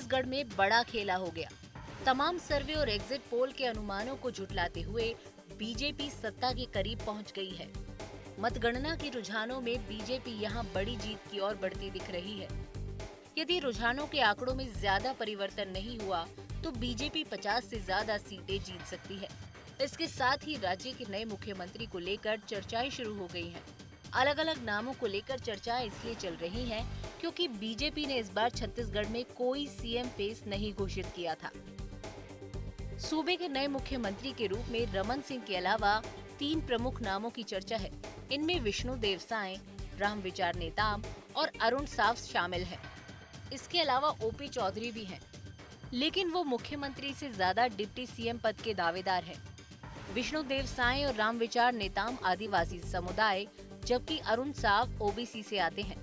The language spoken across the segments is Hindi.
छत्तीसगढ़ में बड़ा खेला हो गया। तमाम सर्वे और एग्जिट पोल के अनुमानों को झुठलाते हुए बीजेपी सत्ता के करीब पहुंच गई है। मतगणना के रुझानों में बीजेपी यहां बड़ी जीत की ओर बढ़ती दिख रही है। यदि रुझानों के आंकड़ों में ज्यादा परिवर्तन नहीं हुआ तो बीजेपी 50 से ज्यादा सीटें जीत सकती है। इसके साथ ही राज्य के नए मुख्यमंत्री को लेकर चर्चाएं शुरू हो गई हैं। अलग अलग नामों को लेकर चर्चाएं इसलिए चल रही हैं क्योंकि बीजेपी ने इस बार छत्तीसगढ़ में कोई सीएम फेस नहीं घोषित किया था। सूबे के नए मुख्यमंत्री के रूप में रमन सिंह के अलावा 3 प्रमुख नामों की चर्चा है। इनमें विष्णुदेव साय, रामविचार नेताम और अरुण साव शामिल हैं। इसके अलावा ओपी चौधरी भी हैं, लेकिन वो मुख्यमंत्री से ज्यादा डिप्टी सीएम पद के दावेदार हैं। विष्णुदेव साय और रामविचार नेताम आदिवासी समुदाय, जबकि अरुण साव ओबीसी से आते हैं।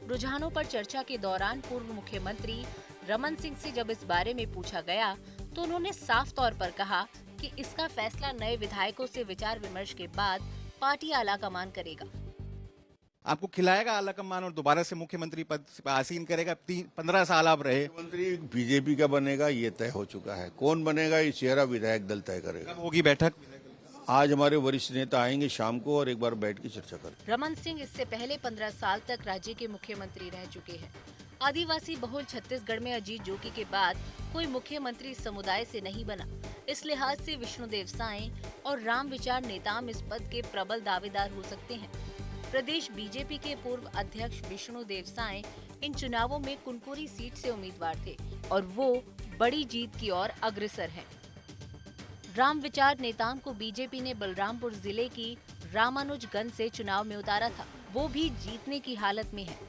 रुझानों पर चर्चा के दौरान पूर्व मुख्यमंत्री रमन सिंह से जब इस बारे में पूछा गया तो उन्होंने साफ तौर पर कहा कि इसका फैसला नए विधायकों से विचार विमर्श के बाद पार्टी आलाकमान करेगा। आपको खिलाएगा आलाकमान और दोबारा से मुख्यमंत्री पद पर आसीन करेगा। 15 साल आप रहे। मुख्यमंत्री बीजेपी का बनेगा ये तय हो चुका है। कौन बनेगा ये चेहरा विधायक दल तय करेगा। कब होगी बैठक? आज हमारे वरिष्ठ नेता आएंगे शाम को और एक बार बैठ के चर्चा करें। रमन सिंह इससे पहले 15 साल तक राज्य के मुख्यमंत्री रह चुके हैं। आदिवासी बहुल छत्तीसगढ़ में अजीत जोगी के बाद कोई मुख्यमंत्री समुदाय से नहीं बना। इस लिहाज से विष्णुदेव साय और रामविचार नेताम इस पद के प्रबल दावेदार हो सकते हैं। प्रदेश बीजेपी के पूर्व अध्यक्ष विष्णुदेव साय इन चुनावों में कुनकुरी सीट से उम्मीदवार थे और वो बड़ी जीत की ओर अग्रसर हैं। रामविचार नेताम को बीजेपी ने बलरामपुर जिले की रामानुजगंज से चुनाव में उतारा था। वो भी जीतने की हालत में है।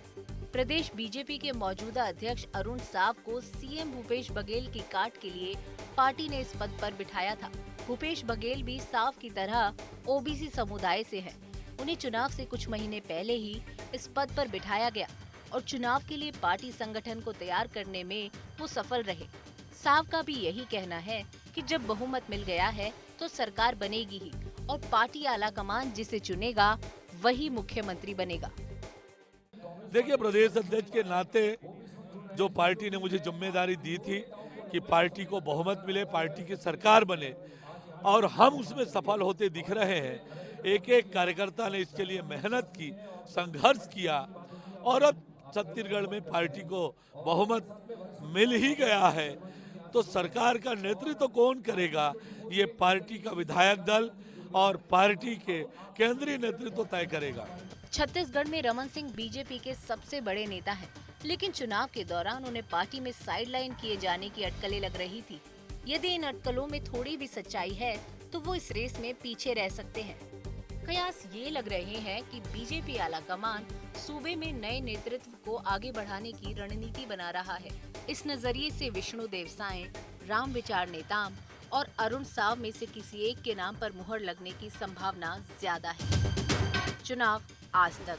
प्रदेश बीजेपी के मौजूदा अध्यक्ष अरुण साव को सीएम भूपेश बघेल की काट के लिए पार्टी ने इस पद पर बिठाया था। भूपेश बघेल भी साव की तरह ओबीसी समुदाय से हैं। उन्हें चुनाव से कुछ महीने पहले ही इस पद पर बिठाया गया और चुनाव के लिए पार्टी संगठन को तैयार करने में वो सफल रहे। साव का भी यही कहना है कि जब बहुमत मिल गया है तो सरकार बनेगी ही और पार्टी आलाकमान जिसे चुनेगा वही मुख्यमंत्री बनेगा। देखिए, प्रदेश अध्यक्ष के नाते जो पार्टी ने मुझे जिम्मेदारी दी थी कि पार्टी को बहुमत मिले, पार्टी की सरकार बने, और हम उसमें सफल होते दिख रहे हैं। एक एक कार्यकर्ता ने इसके लिए मेहनत की, संघर्ष किया और अब छत्तीसगढ़ में पार्टी को बहुमत मिल ही गया है। तो सरकार का नेतृत्व कौन करेगा ये पार्टी का विधायक दल और पार्टी के केंद्रीय नेतृत्व तय करेगा। छत्तीसगढ़ में रमन सिंह बीजेपी के सबसे बड़े नेता हैं, लेकिन चुनाव के दौरान उन्हें पार्टी में साइडलाइन किए जाने की अटकलें लग रही थी। यदि इन अटकलों में थोड़ी भी सच्चाई है तो वो इस रेस में पीछे रह सकते हैं। कयास ये लग रहे हैं कि बीजेपी आलाकमान सूबे में नए नेतृत्व को आगे बढ़ाने की रणनीति बना रहा है। इस नजरिए से विष्णुदेव साय, रामविचार नेताम और अरुण साव में से किसी एक के नाम पर मुहर लगने की संभावना ज्यादा है। चुनाव आज तक।